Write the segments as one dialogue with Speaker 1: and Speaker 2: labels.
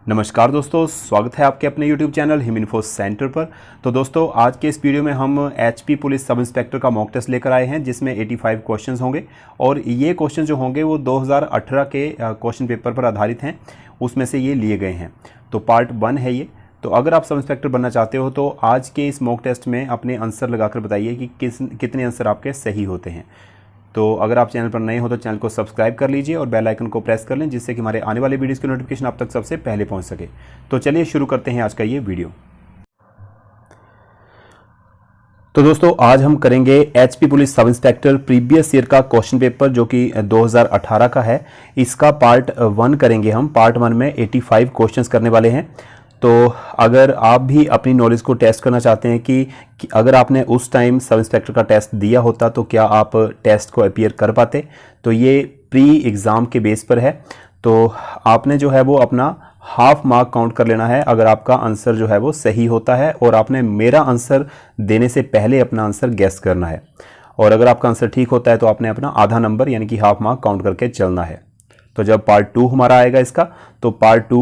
Speaker 1: नमस्कार दोस्तों, स्वागत है आपके अपने YouTube चैनल हिमिनफो सेंटर पर। तो दोस्तों, आज के इस वीडियो में हम HP पुलिस सब इंस्पेक्टर का मॉक टेस्ट लेकर आए हैं जिसमें 85 क्वेश्चंस होंगे और ये क्वेश्चन जो होंगे वो 2018 के क्वेश्चन पेपर पर आधारित हैं, उसमें से ये लिए गए हैं। तो पार्ट 1 है ये। तो अगर आप सब इंस्पेक्टर बनना चाहते हो तो आज के इस मॉक टेस्ट में अपने आंसर लगाकर बताइए कि कितने आंसर आपके सही होते हैं। तो अगर आप चैनल पर नए हो तो चैनल को सब्सक्राइब कर लीजिए और बेल आइकन को प्रेस कर लें जिससे कि हमारे आने वाले वीडियोस की नोटिफिकेशन आप तक सबसे पहले पहुंच सके। तो चलिए शुरू करते हैं आज का ये वीडियो। तो दोस्तों, आज हम करेंगे HP police sub inspector previous year का क्वेश्चन पेपर जो कि 2018 का है। इसका पार्ट 1 करेंगे हम। पार्ट 1 में 85 क्वेश्चंस करने वाले हैं। तो अगर आप भी अपनी नॉलेज को टेस्ट करना चाहते हैं कि अगर आपने उस टाइम सब इंस्पेक्टर का टेस्ट दिया होता तो क्या आप टेस्ट को अपीयर कर पाते, तो ये प्री एग्ज़ाम के बेस पर है। तो आपने जो है वो अपना हाफ मार्क काउंट कर लेना है अगर आपका आंसर जो है वो सही होता है, और आपने मेरा आंसर देने से पहले अपना आंसर गेस करना है। और अगर आपका आंसर ठीक होता है तो आपने अपना आधा नंबर यानी कि हाफ मार्क काउंट करके चलना है। तो जब पार्ट 2 हमारा आएगा इसका, तो पार्ट 2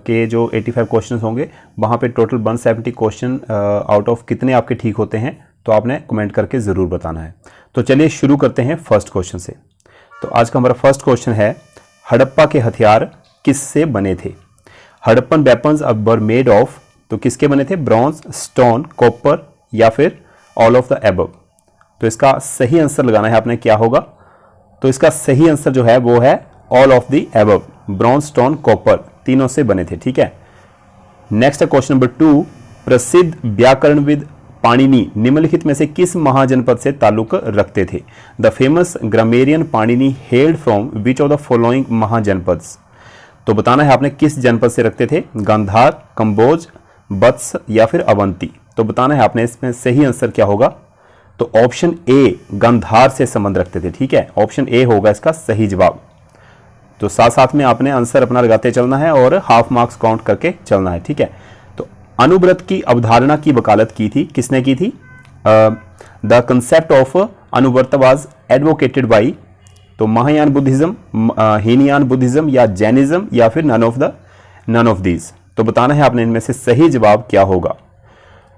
Speaker 1: के जो 85 क्वेश्चंस होंगे वहाँ पे टोटल 170 क्वेश्चन आउट ऑफ कितने आपके ठीक होते हैं तो आपने कमेंट करके ज़रूर बताना है। तो चलिए शुरू करते हैं फर्स्ट क्वेश्चन से। तो आज का हमारा फर्स्ट क्वेश्चन है, हड़प्पा के हथियार किससे बने थे? Harappan weapons were made of, तो किसके बने थे? ब्रॉन्ज, स्टोन, कॉपर या फिर ऑल ऑफ द एबव। तो इसका सही आंसर लगाना है आपने, क्या होगा? तो इसका सही आंसर जो है वो है all of the above. Bronze, stone, copper तीनों से बने थे। ठीक है। नेक्स्ट है क्वेश्चन नंबर 2, प्रसिद्ध व्याकरणविद पाणिनि निम्नलिखित में से किस महाजनपद से ताल्लुक रखते थे? The famous grammarian Panini held from which of the following mahajanapadas. तो बताना है आपने किस जनपद से रखते थे, गांधार, कंबोज, वत्स या फिर अवंती। तो बताना है आपने इसमें सही आंसर क्या होगा। तो ऑप्शन ए गांधार से संबंध रखते थे। ठीक है, ऑप्शन ए होगा इसका सही जवाब। तो साथ साथ में आपने आंसर अपना लगाते चलना है और हाफ मार्क्स काउंट करके चलना है। ठीक है। तो अनुव्रत की अवधारणा की वकालत की थी, किसने की थी? The concept of Anuvrat was advocated by, तो महायान बुद्धिज्म, हीनयान बुद्धिज्म या जैनिज्म या फिर नन ऑफ दीज। तो बताना है आपने इनमें से सही जवाब क्या होगा।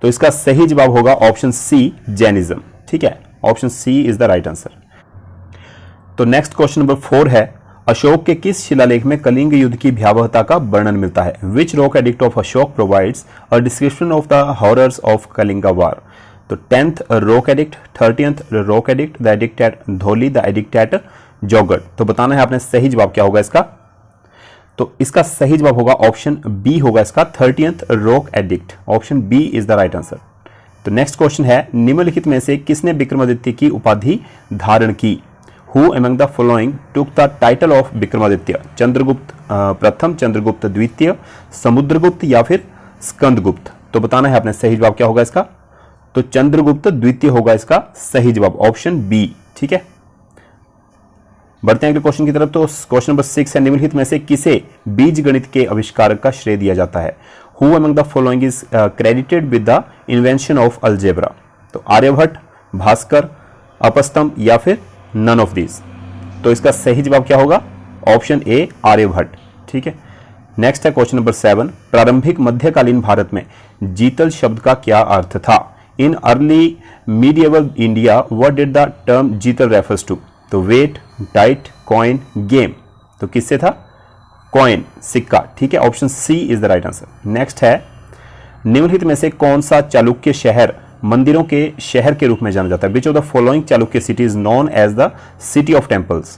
Speaker 1: तो इसका सही जवाब होगा ऑप्शन सी, जैनिज्म। ठीक है, option C is the right answer. तो नेक्स्ट क्वेश्चन नंबर 4 है, अशोक के किस शिलालेख में कलिंग युद्ध की भयावहता का वर्णन मिलता है? Which rock edict of Ashok provides a description of the horrors of Kalinga war? तो 10th rock edict, 30th rock edict, the edict at Dhauli, the edict at Jaugada. तो बताना है आपने सही जवाब क्या होगा इसका। तो इसका सही जवाब होगा ऑप्शन बी होगा इसका, 30th rock edict. Option B is the right answer. तो नेक्स्ट क्वेश्चन है, निम्नलिखित में से किसने विक्रमादित्य की उपाधि धारण की? Who among the following took the title of Vikramaditya? Chandragupta प्रथम, चंद्रगुप्त द्वितीय, समुद्रगुप्त या फिर स्कंदगुप्त। तो बताना है आपने सही जवाब क्या होगा इसका। तो चंद्रगुप्त द्वितीय होगा इसका सही जवाब, ऑप्शन बी। ठीक है, बढ़ते हैं अगले क्वेश्चन की तरफ। तो क्वेश्चन नंबर 6 है, निम्नलिखित में से किसे बीज गणित के आविष्कारक का श्रेय दिया जाता है? Who among the following is credited with the invention of algebra? तो आर्यभट्ट, भास्कर, अपस्तम या फिर नन ऑफ दीज। तो इसका सही जवाब क्या होगा? Option A, Aryabhatta. ठीक है। नेक्स्ट है क्वेश्चन नंबर 7, प्रारंभिक मध्यकालीन भारत में जीतल शब्द का क्या अर्थ था? In early medieval India what did the term jital refers to? तो वेट, डाइट, कॉइन, गेम। तो किससे था? कॉइन, सिक्का। ठीक है, option C is the right answer. Next है, निम्नलिखित में से कौन सा चालुक्य शहर मंदिरों के शहर के रूप में जाना जाता है? Which of the following Chalukya city is known as the city of temples?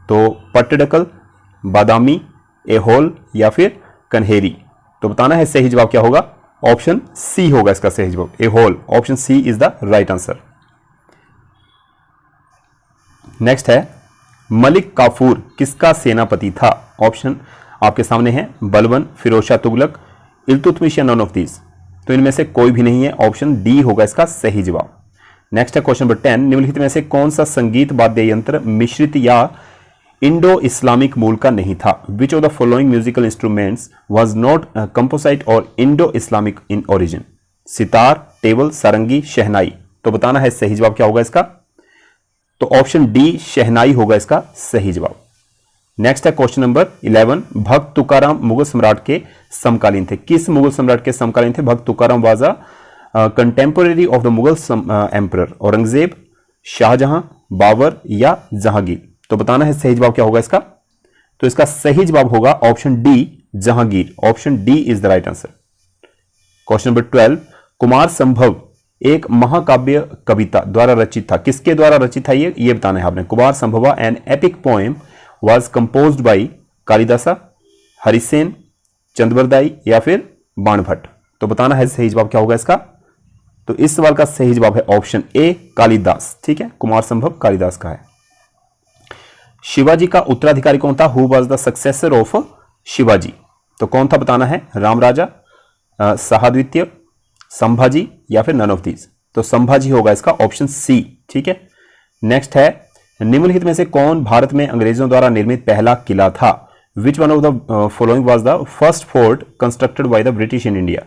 Speaker 1: तो पट्टडकल, बादामी, एहोल या फिर कन्हेरी। तो बताना है सही जवाब क्या होगा। ऑप्शन सी होगा इसका सही जवाब, Aihole. Option C is the right answer. Next है, मलिक काफूर किसका सेनापति था? ऑप्शन आपके सामने है, बलबन, फिरोज शाह तुगलक, इल्तुतमिश या नन ऑफ दीज। तो इनमें से कोई भी नहीं है, ऑप्शन डी होगा इसका सही जवाब। नेक्स्ट है क्वेश्चन नंबर 10, निम्नलिखित में से कौन सा संगीत वाद्य यंत्र मिश्रित या इंडो इस्लामिक मूल का नहीं था? Which of the following musical instruments was not composite or Indo Islamic in origin? Sitar, tabla, sarangi, shehnai. तो बताना है सही जवाब क्या होगा इसका। तो ऑप्शन डी, शहनाई होगा इसका सही जवाब। नेक्स्ट है क्वेश्चन नंबर 11, भक्त तुकाराम मुगल सम्राट के समकालीन थे। किस मुगल सम्राट के समकालीन थे? Bhakt Tukaram was a contemporary of the Mughal emperor, Aurangzeb, Shahjahan, Babur या जहांगीर। तो बताना है सही जवाब क्या होगा इसका। तो इसका सही जवाब होगा option D, Jahangir. Option D is the right answer. Question number 12, Kumar संभव एक महाकाव्य कविता द्वारा रचित था। किसके द्वारा रचित था ये बताना है आपने। Kumarasambhava an epic poem was composed by Kalidasa, Harisena, Chandbardai या फिर बाणभट्ट। तो बताना है सही जवाब क्या होगा इसका। तो इस सवाल का सही जवाब है ऑप्शन ए, कालिदास। ठीक है, कुमार संभव कालिदास का है। शिवाजी का उत्तराधिकारी कौन था? Who was the successor of Shivaji? तो कौन था बताना है। राम राजा, सहाद्वितीय, संभाजी या फिर नन ऑफ दीज। तो संभाजी होगा इसका, ऑप्शन सी। ठीक है, नेक्स्ट है, निम्नलिखित में से कौन भारत में अंग्रेजों द्वारा निर्मित पहला किला था? Which one of the following was the first fort constructed by the British in India?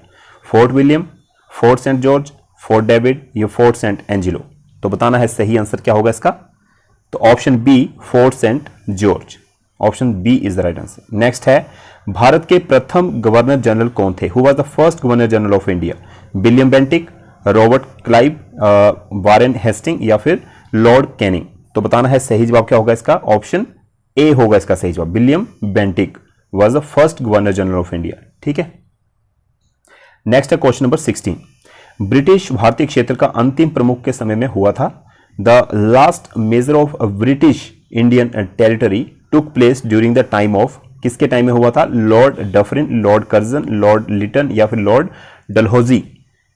Speaker 1: Fort William, Fort Saint George, Fort David या फोर्ट सेंट एंजिलो। तो बताना है सही आंसर क्या होगा इसका। तो option B, Fort Saint George. Option B is the right answer. Next है, भारत के प्रथम गवर्नर जनरल कौन थे? Who was the first governor general of India? William Bentinck, Robert Clive, Warren Hasting या फिर लॉर्ड कैनिंग। तो बताना है सही जवाब क्या होगा इसका। ऑप्शन ए होगा इसका सही जवाब। William Bentinck was the first governor general of India. ठीक है, नेक्स्ट है क्वेश्चन नंबर 16, ब्रिटिश भारतीय क्षेत्र का अंतिम प्रमुख के समय में हुआ था? The last major of British Indian territory took place during the time of? किसके टाइम में हुआ था? Lord Dufferin, Lord Curzon, Lord Lytton या फिर लॉर्ड डलहौजी।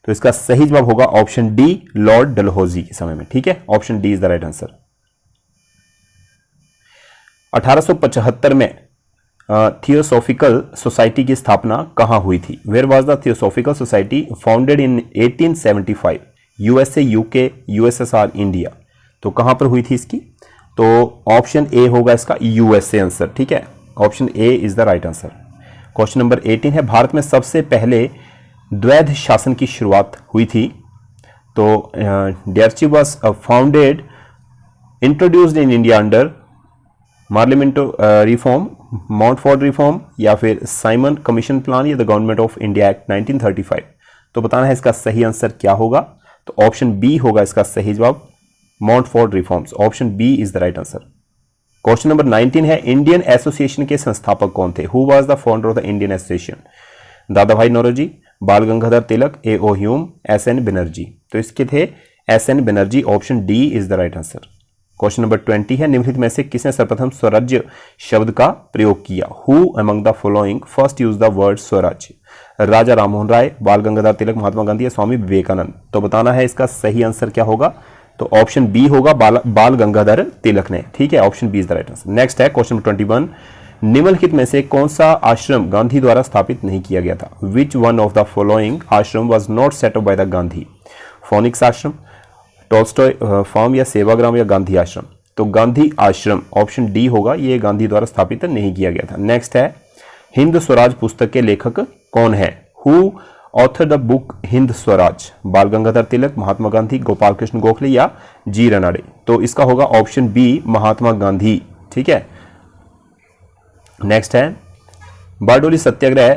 Speaker 1: तो इसका सही जवाब होगा ऑप्शन डी, लॉर्ड डलहौजी के समय में। ठीक है, option D is the right answer. 1875 में थियोसॉफिकल सोसाइटी की स्थापना कहां हुई थी? Where was the Theosophical Society founded in 1875? USA, UK, USSR, India. तो कहां पर हुई थी इसकी? तो ऑप्शन ए होगा इसका, यूएसए आंसर। ठीक है, option A is the right answer. Question number 18 है, भारत में सबसे पहले द्वैध शासन की शुरुआत हुई थी? तो dyarchy was founded, introduced in India under Morley Minto reform, Montford reform या फिर साइमन कमीशन प्लान या the government of India act 1935। तो बताना है इसका सही आंसर क्या होगा। तो ऑप्शन बी होगा इसका सही जवाब, Montford reforms. Option B is the right answer. Question number 19 है, इंडियन एसोसिएशन के संस्थापक कौन थे? Who was the founder of the Indian association? Dadabhai Naoroji, Bal Gangadhar Tilak, A O Hume, S N Banerjee. तो इसके थे S N Banerjee. Option D is the right answer. Question number 20 है, निम्नलिखित में से किसने सर्वप्रथम स्वराज्य शब्द का प्रयोग किया? Who among the following first use the word स्वराज्य? राजा राममोहन राय, बाल गंगाधर तिलक, महात्मा गांधी या स्वामी विवेकानंद। तो बताना है इसका सही आंसर क्या होगा। तो ऑप्शन बी होगा, बाल गंगाधर तिलक ने। ठीक है, option B is the right answer. Next है क्वेश्चन नंबर 21, निम्नलिखित में से कौन सा आश्रम गांधी द्वारा स्थापित नहीं किया गया था? Which one of the following ashram was not set up by the Gandhi? Phoenix ashram, Tolstoy farm या सेवाग्राम या गांधी आश्रम। तो गांधी आश्रम, ऑप्शन डी होगा, ये गांधी द्वारा स्थापित नहीं किया गया था। नेक्स्ट है, हिंद स्वराज पुस्तक के लेखक कौन है? Who author the book Hind Swaraj? बाल गंगाधर तिलक, महात्मा गांधी, गोपाल कृष्ण गोखले या जी रनाडे। तो इसका होगा ऑप्शन बी, महात्मा गांधी। ठीक है, नेक्स्ट है, बारडोली सत्याग्रह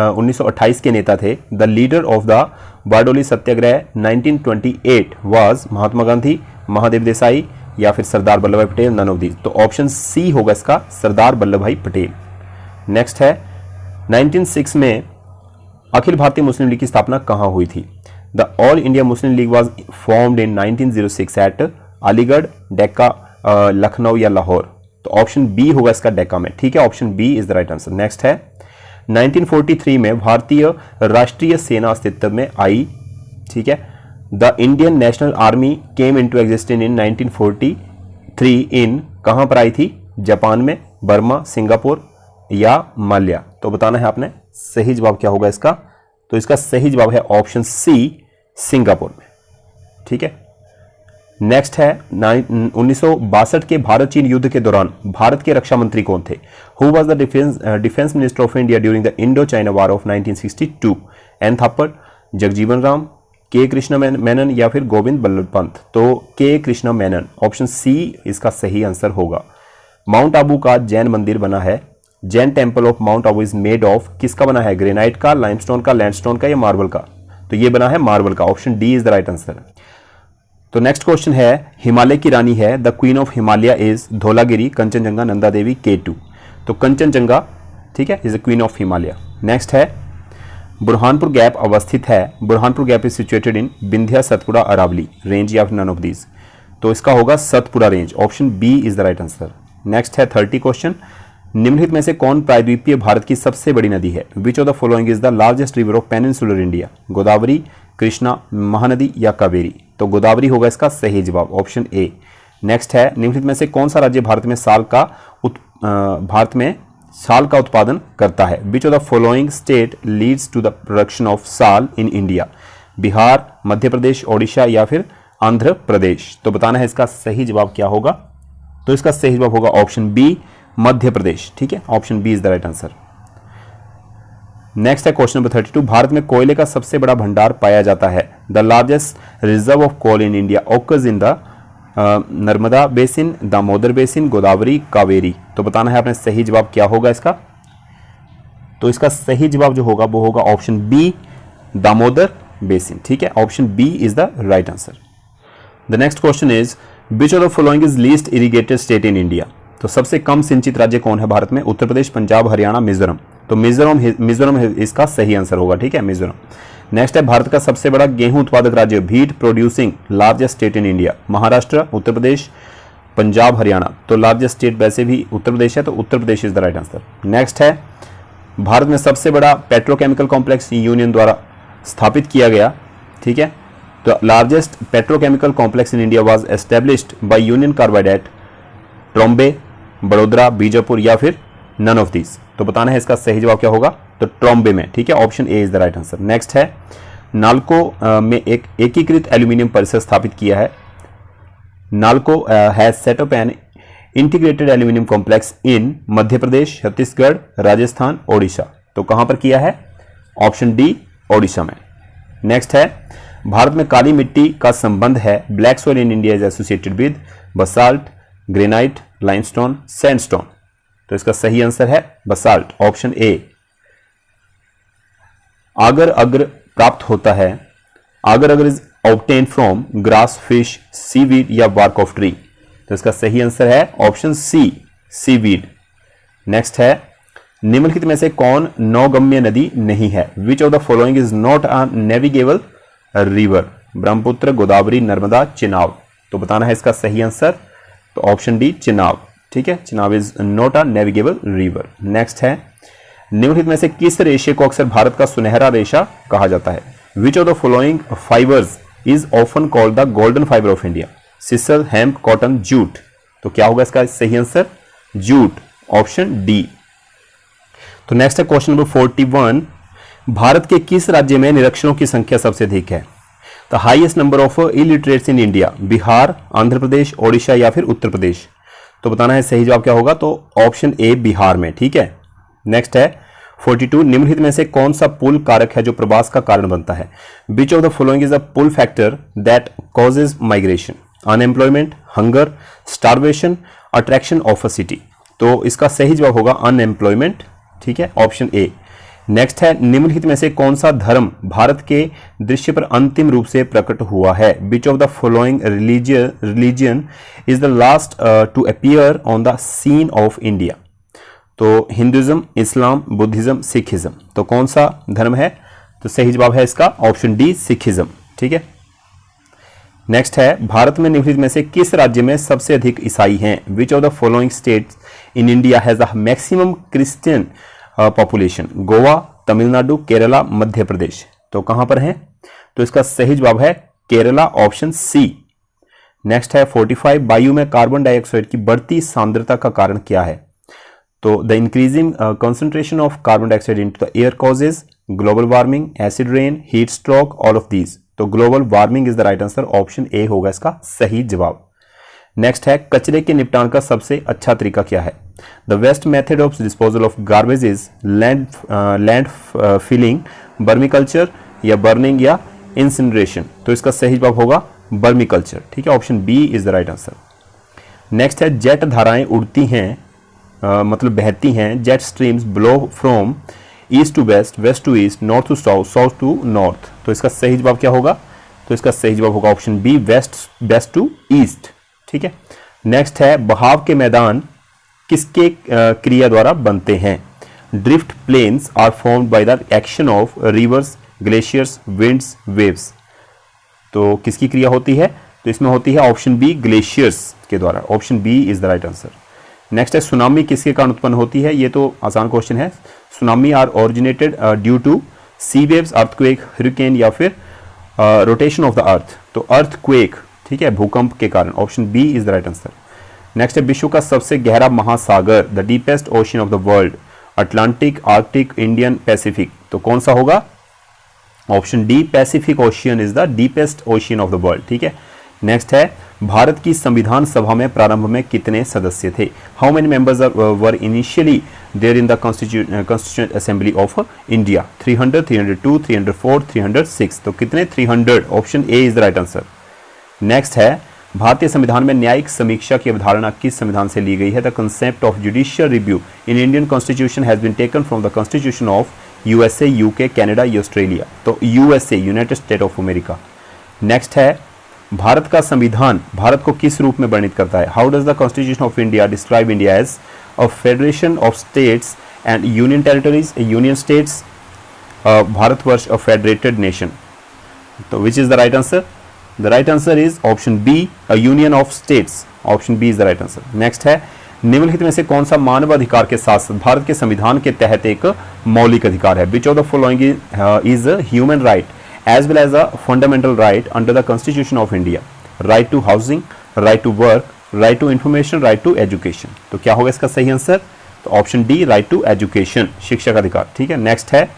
Speaker 1: 1928 के नेता थे। The leader of the Bardoli satyagraha 1928 was Mahatma Gandhi, Mahadev Desai या फिर Sardar Vallabhbhai Patel, none of these. तो ऑप्शन सी होगा इसका, सरदार वल्लभ भाई पटेल। नेक्स्ट है, 1906 में अखिल भारतीय मुस्लिम लीग की स्थापना कहां हुई थी? The All India Muslim League was formed in 1906 at Aligarh, Dhaka, Lucknow या लाहौर। तो ऑप्शन बी होगा इसका, डेक्का में। ठीक है, option B is the right answer. Next है, 1943 में भारतीय राष्ट्रीय सेना अस्तित्व में आई। ठीक है, the Indian national army came into existence in 1943 इन, कहां पर आई थी? जापान में, बर्मा, सिंगापुर या माल्या। तो बताना है आपने सही जवाब क्या होगा इसका। तो इसका सही जवाब है ऑप्शन सी, सिंगापुर में। ठीक है, नेक्स्ट है, 1962 के भारत चीन युद्ध के दौरान भारत के रक्षा मंत्री कौन थे? Who was the defence minister of India during the Indo China war of 1962? N Thapar, Jagjivan Ram, K Krishna Menon या फिर गोविंद बल्लभ पंत। तो के कृष्णा मेनन, ऑप्शन सी इसका सही आंसर होगा। माउंट आबू का जैन मंदिर बना है, Jain temple of mount Abu is made of, किसका बना है, ग्रेनाइट का, लाइमस्टोन का, लैंडस्टोन का या मार्बल का, तो ये बना है मार्बल का, option D is the right answer. तो नेक्स्ट क्वेश्चन है, हिमालय की रानी है, the queen of Himalaya is Dhaulagiri, Kanchenjunga, Nanda Devi, K2, तो कंचनजंगा, ठीक है, is the queen of Himalaya. Next है, बुरहानपुर गैप अवस्थित है, Burhanpur gap is situated in Vindhya, Satpura, Aravalli range या फिर नन ऑफ दीज, तो इसका होगा Satpura range, option B is the right answer. Next है 30 क्वेश्चन, निम्नलिखित में से कौन प्रायद्वीपीय भारत की सबसे बड़ी नदी है, which of the following is the largest river of peninsular India, Godavari, Krishna, Mahanadi या कावेरी, तो गोदावरी होगा इसका सही जवाब, ऑप्शन ए। नेक्स्ट है, निम्नलिखित में से कौन सा राज्य भारत में साल का उत्पादन करता है, which of the following state leads to the production of sal in India, Bihar, Madhya Pradesh, Odisha या फिर आंध्र प्रदेश, तो बताना है इसका सही जवाब क्या होगा, तो इसका सही जवाब होगा ऑप्शन बी, मध्य प्रदेश, ठीक है, option B is the right answer. Next है क्वेश्चन नंबर 32, भारत में कोयले का सबसे बड़ा भंडार पाया जाता है, the largest reserve of coal in India occurs in the Narmada basin, Damodar basin, Godavari, Kaveri, तो बताना है आपने सही जवाब क्या होगा इसका, तो इसका सही जवाब जो होगा वो होगा ऑप्शन बी, दामोदर बेसिन, ठीक है, option B is the right answer. The next question is, which of the following is least irrigated state in India, तो सबसे कम सिंचित राज्य कौन है भारत में, उत्तर प्रदेश, पंजाब, हरियाणा, मिजोरम, तो मिजोरम इसका सही आंसर होगा, ठीक है, मिजोरम। नेक्स्ट है, भारत का सबसे बड़ा गेहूं उत्पादक राज्य, wheat producing largest state in India, Maharashtra, Uttar Pradesh, Punjab, Haryana, तो लार्जेस्ट स्टेट वैसे भी उत्तर प्रदेश है, तो Uttar Pradesh is the right answer. Next है, भारत में सबसे बड़ा पेट्रोकेमिकल कॉम्प्लेक्स यूनियन द्वारा स्थापित किया गया, ठीक है, तो largest petrochemical complex in India was established by Union Carbide at Trombay, बड़ोदरा, बीजापुर या फिर नन ऑफ दीज, तो बताना है इसका सही जवाब क्या होगा, तो ट्रॉम्बे में, ठीक है, option A is the right answer. Next है, नालको में एक एकीकृत एल्यूमिनियम परिसर स्थापित किया है, NALCO has set up an integrated aluminium complex in Madhya Pradesh, Chhattisgarh, Rajasthan, Odisha, तो कहां पर किया है, ऑप्शन डी, ओडिशा में। नेक्स्ट है, भारत में काली मिट्टी का संबंध है, black soil in India is associated with basalt, granite, limestone, sandstone, तो इसका सही आंसर है बसाल्ट, ऑप्शन ए। आगर अग्र प्राप्त होता है, आगर अग्र is obtain from grass, fish, seaweed या बार्क ऑफ ट्री, तो इसका सही आंसर है ऑप्शन सी, सीवीड। नेक्स्ट है, निम्नलिखित में से कौन नौगम्य नदी नहीं है, which of the following is not a navigable river, Brahmaputra, Godavari, Narmada, Chenab, तो बताना है इसका सही आंसर, तो ऑप्शन डी, चिनाब, ठीक है, Chenab is not a navigable river. Next है, निम्नलिखित में से किस रेशे को अक्सर भारत का सुनहरा रेशा कहा जाता है, which of the following fibres is often called the golden fibre of India, sisal, hemp, cotton, jute, तो क्या होगा इसका सही आंसर, जूट, ऑप्शन डी। तो नेक्स्ट है क्वेश्चन नंबर 41, भारत के किस राज्य में निरक्षरों की संख्या सबसे अधिक है, the highest number of illiterates in India, Bihar, Andhra Pradesh, Odisha या फिर उत्तर प्रदेश, तो बताना है सही जवाब क्या होगा, तो ऑप्शन ए, बिहार में, ठीक है। नेक्स्ट है 42, निम्नलिखित में से कौन सा पुल कारक है जो प्रवास का कारण बनता है, which of the following is a pull factor that causes migration, unemployment, hunger, starvation, attraction of a city, तो इसका सही जवाब होगा अनएम्प्लॉयमेंट, ठीक है, ऑप्शन ए। नेक्स्ट है, निम्नलिखित में से कौन सा धर्म भारत के दृश्य पर अंतिम रूप से प्रकट हुआ है, which of the following religion is the last to appear on the scene of India, तो हिंदुइज्म, इस्लाम, बुद्धिज्म, सिखिज्म, तो कौन सा धर्म है, तो सही जवाब है इसका ऑप्शन डी, सिखिज्म, ठीक है। नेक्स्ट है, भारत में निम्नलिखित में से किस राज्य में सबसे अधिक ईसाई हैं, which of the following states in India has the maximum Christian population, Goa, Tamil Nadu, Kerala, Madhya Pradesh, तो कहां पर है, तो इसका सही जवाब है केरला, ऑप्शन सी। नेक्स्ट है 45, वायु में कार्बन डाइऑक्साइड की बढ़ती सांद्रता का कारण क्या है, तो the increasing concentration of carbon dioxide into the air causes global warming, acid rain, heat stroke, all of these, तो global warming is the right answer, option A होगा इसका सही जवाब। नेक्स्ट है, कचरे के निपटान का सबसे अच्छा तरीका क्या है, the best method of disposal of garbage is land filling, vermiculture या बर्निंग या इंसिनरेशन, तो इसका सही जवाब होगा बर्मिकल्चर, ठीक है, option B is the right answer. Next है जेट धाराएं उड़ती हैं, मतलब बहती हैं। Jet streams blow from east to west, west to east, north to south, south to north. तो इसका सही जवाब क्या होगा? तो इसका सही जवाब होगा option B, west to east. ठीक है। नेक्स्ट है बहाव के मैदान किसके क्रिया द्वारा बनते हैं? Drift plains are formed by the action of rivers, glaciers, winds, waves. तो किसकी क्रिया होती है? तो इसमें होती है ऑप्शन बी, ग्लेशियर्स के द्वारा। Option B is the right answer. Next है सुनामी किसके कारण उत्पन्न होती है? ये तो आसान क्वेश्चन है। Tsunami are originated due to sea waves, earthquake, hurricane या फिर रोटेशन ऑफ द अर्थ। तो अर्थक्वेक, ठीक है, भूकंप के कारण। Option B is the right answer. Next है विश्व का सबसे गहरा महासागर, the deepest ocean of the world, Atlantic, Arctic, Indian, Pacific. तो कौन सा होगा? Option D, Pacific ocean is the deepest ocean of the world. ठीक है। नेक्स्ट है भारत की संविधान सभा में प्रारंभ में कितने सदस्य थे? How many members were initially there in the constitutional assembly of India? 300, 302, 304, 306। तो कितने? 300। Option A is the right answer. Next है भारतीय संविधान में न्यायिक समीक्षा की अवधारणा किस संविधान से ली गई है? The concept of judicial review in Indian constitution has been taken from the constitution of USA, UK, Canada, Australia. तो USA, United State of America. Next है भारत का संविधान भारत को किस रूप में वर्णित करता है? How does the constitution of India describe India as a federation of states and union territories, union states, Bharatvarsh, a federated nation. तो which is the right answer? The right answer is option B, a union of states. Option B is the right answer. Next है निम्नलिखित में से कौन सा मानव अधिकार के साथ साथ भारत के संविधान के तहत एक मौलिक अधिकार है? Which of the following is human right as well as a fundamental right under the Constitution of India? Right to housing, right to work, right to information, right to education। तो क्या होगा इसका सही आंसर? तो option D, right to education, शिक्षा का अधिकार। ठीक है। नेक्स्ट है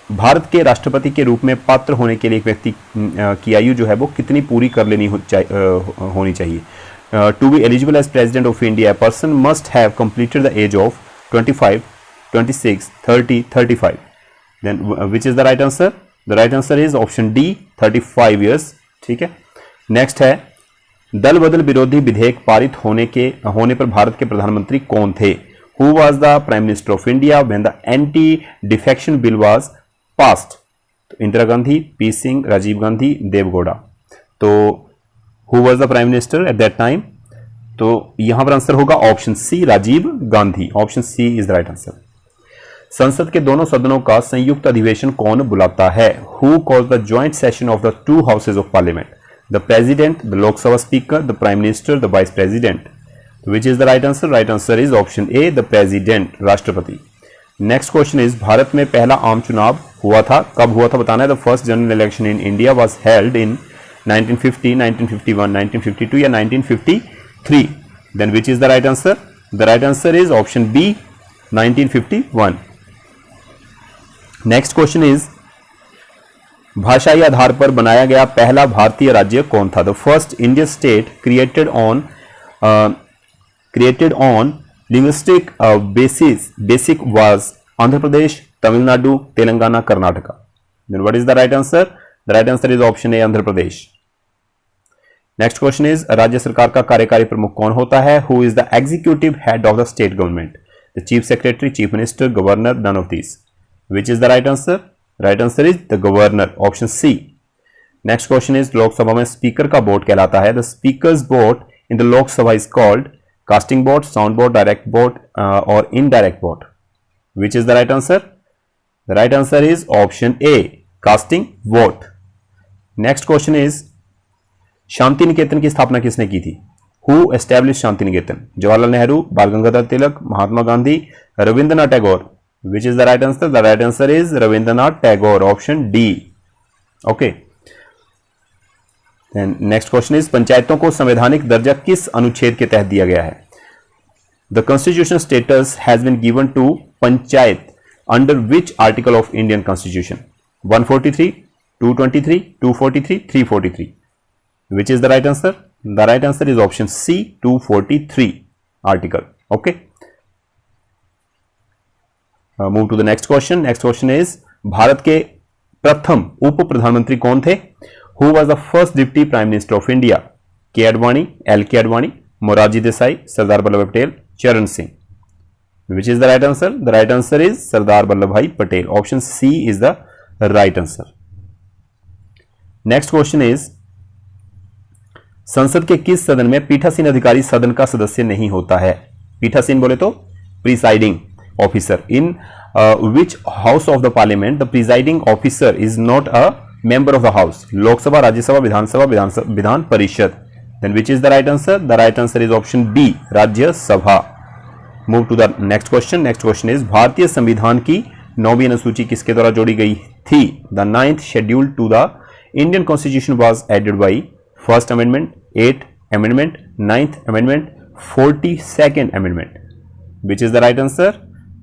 Speaker 1: भारत के राष्ट्रपति के रूप में पात्र होने के लिए एक व्यक्ति की आयु जो है वो कितनी पूरी कर लेनी होनी चाहिए? To be eligible as president of India, person must have completed the age of 25, 26, 30, 35। Then which is the right answer? The right answer is option D, 35 years. ठीक है। नेक्स्ट है दल बदल विरोधी विधेयक पारित होने पर भारत के प्रधानमंत्री कौन थे? Who was the prime minister of India when the anti defection bill was passed? तो इंदिरा गांधी, पी सिंह, राजीव गांधी, देवगौड़ा। तो who was the prime minister at that time? तो यहां पर आंसर होगा option C, Rajiv Gandhi. Option C is the right answer. संसद के दोनों सदनों का संयुक्त अधिवेशन कौन बुलाता है? Who calls the joint session of the two houses of parliament? The president, the Lok Sabha speaker, the prime minister, the vice president. Which is the right answer? Right answer is option A, the president, राष्ट्रपति। Next question is भारत में पहला आम चुनाव हुआ था, कब हुआ था बताना है। The first general election in India was held in 1950, 1951, 1952 या 1953। Then which is the right answer? The right answer is option B, 1951। Next question is भाषाई आधार पर बनाया गया पहला भारतीय राज्य कौन था? The first Indian state created on linguistic basic was Andhra Pradesh, Tamil Nadu, Telangana, Karnataka. Then what is the right answer? The right answer is option A, Andhra Pradesh. Next question is राज्य सरकार का कार्यकारी प्रमुख कौन होता है? Who is the executive head of the state government? The chief secretary, chief minister, governor, none of this. Which is the right answer? Right answer is the governor, option C। Next question is Lok Sabha में speaker का vote कहलाता है। The speaker's vote in the Lok Sabha is called casting vote, sound vote, direct vote or indirect vote। Which is the right answer? The right answer is option A, casting vote। Next question is Shanti Niketan की स्थापना किसने की थी? Who established Shanti Niketan? Jawaharlal Nehru, बाल गंगाधर तिलक, Mahatma Gandhi, Rabindranath Tagore. Which is the right answer? The right answer is Rabindranath Tagore, option D। Okay। Then next question is पंचायतों को संवैधानिक दर्जा किस अनुच्छेद के तहत दिया गया है? The constitutional status has been given to panchayat under which article of Indian Constitution? 143, 223, 243, 343। Which is the right answer? The right answer is option C, 243 article। Okay। Move to the next question. Next question is भारत के प्रथम उप प्रधानमंत्री कौन थे? Who was the first deputy prime minister of India? K Advani, L के अडवाणी, मोरारजी देसाई, सरदार Vallabh Patel, Charan Singh. Which is the right answer? The right answer is Sardar Vallabhbhai Patel. Option C is the right answer. Next question is संसद के किस सदन में पीठासीन अधिकारी सदन का सदस्य नहीं होता है? पीठासीन बोले तो presiding officer. In which house of the parliament the presiding officer is not a member of the house? Lok Sabha, Rajya Sabha, Vidhan Sabha, Vidhan Parishad. Then which is the right answer? The right answer is option B, Rajya Sabha. Move to the next question. Next question is भारतीय संविधान की 9वीं अनुसूची किसके द्वारा जोड़ी गई थी? The 9th schedule to the Indian constitution was added by first amendment, 8th amendment, 9th amendment, 42nd amendment. Which is the right answer?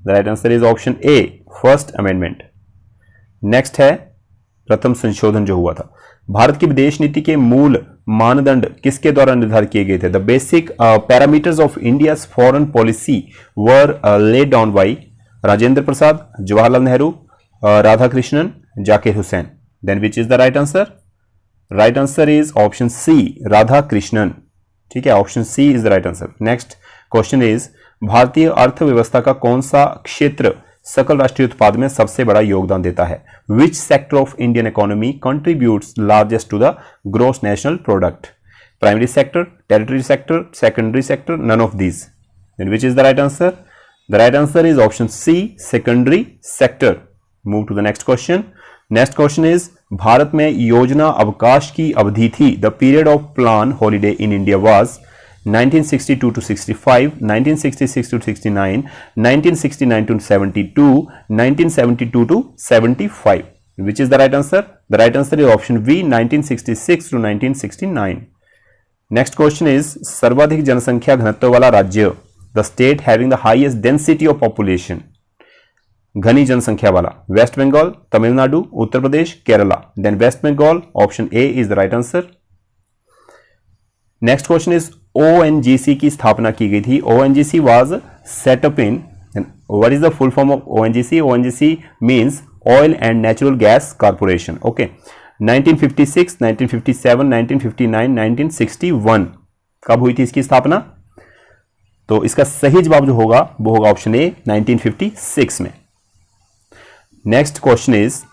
Speaker 1: The right answer is option A, first amendment. Next है प्रथम संशोधन जो हुआ था। भारत की विदेश नीति के मूल मानदंड किसके द्वारा निर्धारित किए गए थे? The basic parameters of India's foreign policy were laid down by Rajendra Prasad, Jawaharlal Nehru, Radhakrishnan, Zakir Hussain. Then which is the right answer? Right answer is option C, Radhakrishnan. ठीक है, option C is the right answer. Next question is भारतीय अर्थव्यवस्था का कौन सा क्षेत्र सकल राष्ट्रीय उत्पाद में सबसे बड़ा योगदान देता है? Which sector of Indian economy contributes largest to the gross national product? Primary sector, territory sector, secondary sector, none of these. Then which is the right answer? The right answer is option C, secondary sector. Move to the next question. Next question is भारत में योजना अवकाश की अवधि थी। The period of plan holiday in India was 1962 to 65, 1966 to 69, 1969 to 72, 1972 to 75. Which is the right answer? The right answer is option B, 1966 to 1969. Next question is सर्वाधिक जनसंख्या घनत्व वाला राज्य, the state having the highest density of population, घनी जनसंख्या वाला, West Bengal, Tamil Nadu, Uttar Pradesh, Kerala. Then West Bengal, option A is the right answer. Next question is ONGC की स्थापना की गई थी। ONGC was set up in, what is the full form of ONGC? ONGC means oil and natural gas corporation. Okay, 1956, 1957, 1959, 1961 कब हुई थी इसकी स्थापना? तो इसका सही जवाब जो होगा वो होगा ऑप्शन ए, 1956 में। नेक्स्ट क्वेश्चन इज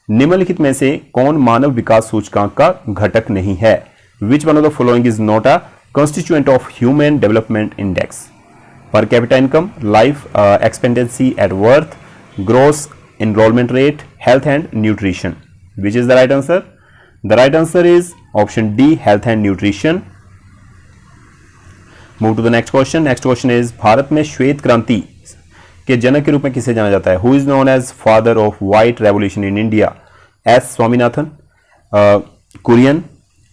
Speaker 1: निम्नलिखित में से कौन मानव विकास सूचकांक का घटक नहीं है? विच one of the following is not a constituent of human development index? Per capita income, life expectancy at birth, gross enrollment rate, health and nutrition. Which is the right answer? The right answer is option D, health and nutrition. Move to the next question. Next question is Bharat में श्वेत क्रांति के जनक के रूप में किसे जाना जाता है? Who is known as father of white revolution in India? S. Swaminathan, Kurien,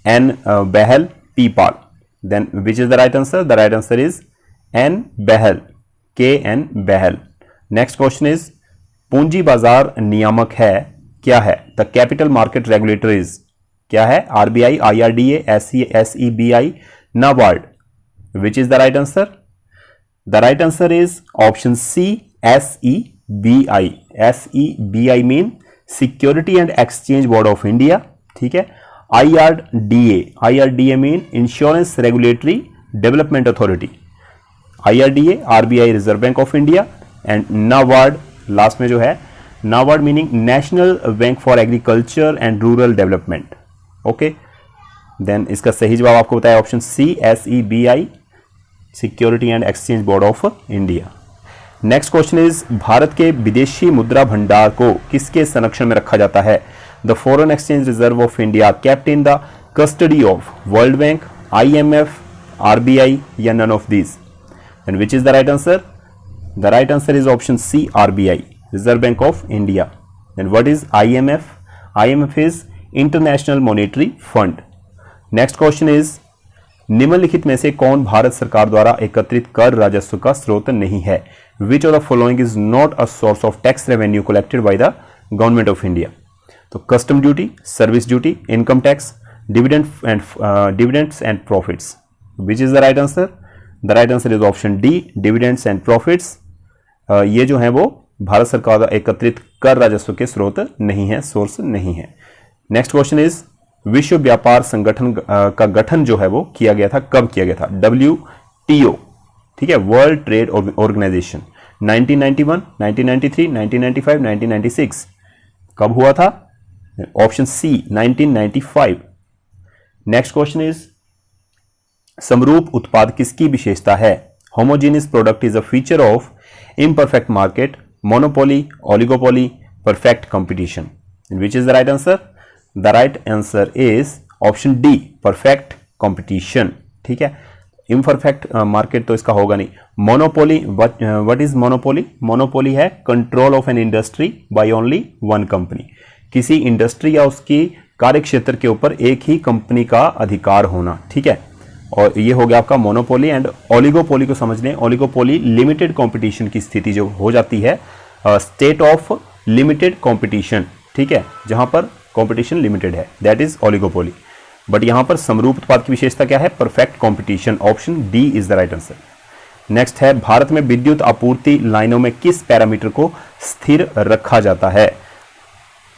Speaker 1: N. Behel, P. Pal. Then which is the right answer? The right answer is N. Behel, K. N. Behel. Next question is पूंजी बाजार नियामक है क्या है? The capital market regulator is क्या है? RBI, IRDA, SEBI, NABARD. Which is the right answer? The right answer is option C, SEBI. SEBI mean Security and Exchange Board of India. ठीक है। IRDA mean Insurance Regulatory Development Authority. IRDA, RBI Reserve Bank of India, and NABARD last में जो है, NABARD meaning National Bank for Agriculture and Rural Development. Okay, then इसका सही जवाब आपको बताया option C, SEBI, security and exchange board of India. Next question is भारत के विदेशी मुद्रा भंडार को किसके संरक्षण में रखा जाता है? The foreign exchange reserve of India kept in the custody of World Bank, IMF, RBI या none of these? And which is the right answer? The right answer is option C, RBI, Reserve Bank of India. And what is IMF? IMF is International Monetary Fund. Next question is निम्नलिखित में से कौन भारत सरकार द्वारा एकत्रित कर राजस्व का स्रोत नहीं है? Which of the following is not a source of tax revenue collected by the government of India? तो custom duty, service duty, income tax, dividends and profits. Which is the right answer? The right answer is option D, dividends and profits. ये जो है वो भारत सरकार द्वारा एकत्रित कर राजस्व के स्रोत नहीं है, सोर्स नहीं है। नेक्स्ट क्वेश्चन इज विश्व व्यापार संगठन का गठन जो है वो किया गया था, कब किया गया था? टीओ, ठीक है, वर्ल्ड ट्रेड ऑर्गेनाइजेशन। 1991, 1993, 1995, 1996 कब हुआ था? Option C 1995। Next question is समरूप उत्पाद किसकी विशेषता है? Homogeneous product is a feature of imperfect market, monopoly, oligopoly, perfect competition. Which is the right answer? The right answer is option D, perfect competition. ठीक है, इम्परफेक्ट मार्केट तो इसका होगा नहीं। Monopoly, what is monopoly? Monopoly है control of an industry by only one company. किसी industry या उसकी कार्य क्षेत्र के ऊपर एक ही कंपनी का अधिकार होना। ठीक है, और ये हो गया आपका मोनोपोली। एंड ओलिगोपोली को समझ लें, ओलिगोपोली लिमिटेड कंपटीशन की स्थिति जो हो जाती है, स्टेट ऑफ लिमिटेड कंपटीशन, ठीक है, जहां पर कंपटीशन लिमिटेड है, दैट इज ओलिगोपोली। बट यहां पर समरूप उत्पाद की विशेषता क्या है? Perfect competition. Option D is the right answer. Next है भारत में विद्युत आपूर्ति लाइनों में किस पैरामीटर को स्थिर रखा जाता है?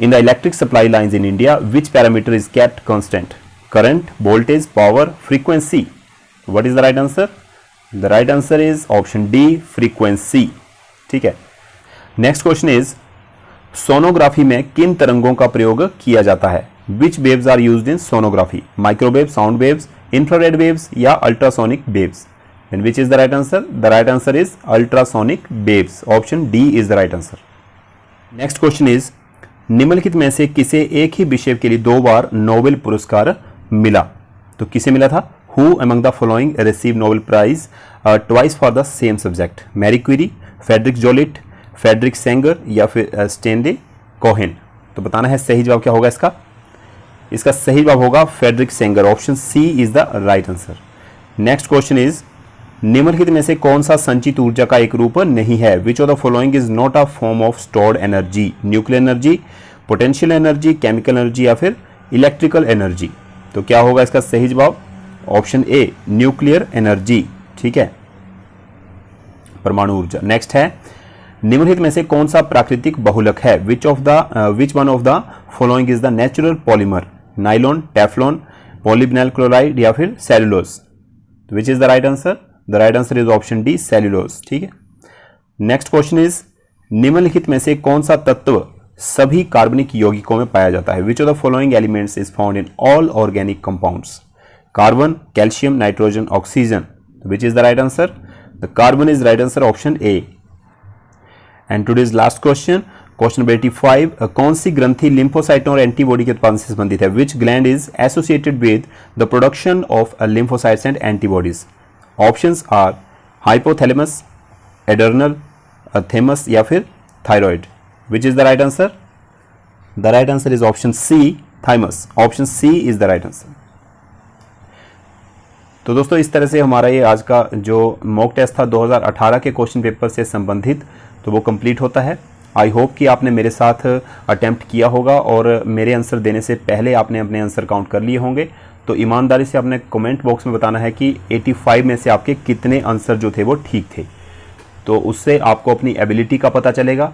Speaker 1: In the electric supply lines in India which parameter is kept constant? Current, voltage, power, frequency. What is the right answer? The right answer is option D, frequency. ठीक है, नेक्स्ट क्वेश्चन इज सोनोग्राफी में किन तरंगों का प्रयोग किया जाता है? Which waves are used in sonography? Microwave, sound waves, infrared waves या ultrasonic waves? Then which is the right answer? The right answer is ultrasonic waves. Option D is the right answer. Next question is निम्नलिखित में से किसे एक ही विषय के लिए 2 बार Nobel पुरस्कार मिला? तो किसे मिला था? Who among the following receive Nobel prize twice for the same subject? Marie Curie, Frederick Joliot, Frederick Sanger या फिर स्टैनले कोहेन? तो बताना है सही जवाब क्या होगा इसका। इसका सही जवाब होगा Frederick Sanger. Option C is the right answer. Next question is निम्नलिखित में से कौन सा संचित ऊर्जा का एक रूप नहीं है? Which of the following is not a form of stored energy? Nuclear energy, potential energy, chemical energy या फिर इलेक्ट्रिकल एनर्जी? तो क्या होगा इसका सही जवाब? Option A, nuclear energy. ठीक है, परमाणु ऊर्जा। नेक्स्ट है निम्नलिखित में से कौन सा प्राकृतिक बहुलक है? विच one of the following is the natural polymer? Nylon, Teflon, polyvinyl chloride या फिर cellulose? Which is the right answer? The right answer is option D, cellulose. ठीक है, नेक्स्ट क्वेश्चन इज निम्नलिखित में से कौन सा तत्व सभी कार्बनिक यौगिकों में पाया जाता है? Which of the following elements is found in all organic compounds? Carbon, calcium, nitrogen, oxygen? Which is the right answer? The carbon is right answer, option A. And today's last question, question number 85, कौन सी ग्रंथि लिम्फोसाइटों और antibody के उत्पादन से संबंधित है? Which gland is associated with the production of lymphocytes and antibodies? Options are hypothalamus, adrenal, thymus या फिर thyroid? Which is the right answer? The right answer is option C, thymus. Option C is the right answer. तो दोस्तों इस तरह से हमारा ये आज का जो मॉक टेस्ट था 2018 के क्वेश्चन पेपर से संबंधित, तो वो कंप्लीट होता है। आई होप कि आपने मेरे साथ अटेम्प्ट किया होगा और मेरे आंसर देने से पहले आपने अपने आंसर काउंट कर लिए होंगे। तो ईमानदारी से आपने कमेंट बॉक्स में बताना है कि 85 में से आपके कितने आंसर जो थे वो ठीक थे। तो उससे आपको अपनी एबिलिटी का पता चलेगा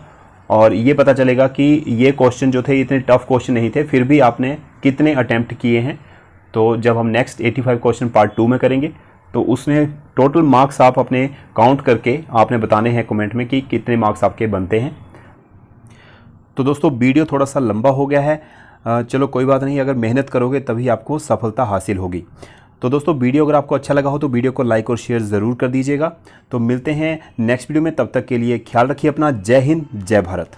Speaker 1: और ये पता चलेगा कि ये क्वेश्चन जो थे इतने टफ क्वेश्चन नहीं थे, फिर भी आपने कितने अटेम्प्ट किए हैं। तो जब हम नेक्स्ट 85 क्वेश्चन पार्ट 2 में करेंगे तो उसमें टोटल मार्क्स आप अपने काउंट करके आपने बताने हैं कमेंट में कि कितने मार्क्स आपके बनते हैं। तो दोस्तों वीडियो थोड़ा सा लंबा हो गया है, चलो कोई बात नहीं, अगर मेहनत करोगे तभी आपको सफलता हासिल होगी। तो दोस्तों वीडियो अगर आपको अच्छा लगा हो तो वीडियो को लाइक और शेयर ज़रूर कर दीजिएगा। तो मिलते हैं नेक्स्ट वीडियो में, तब तक के लिए ख्याल रखिए अपना। जय हिंद, जय भारत।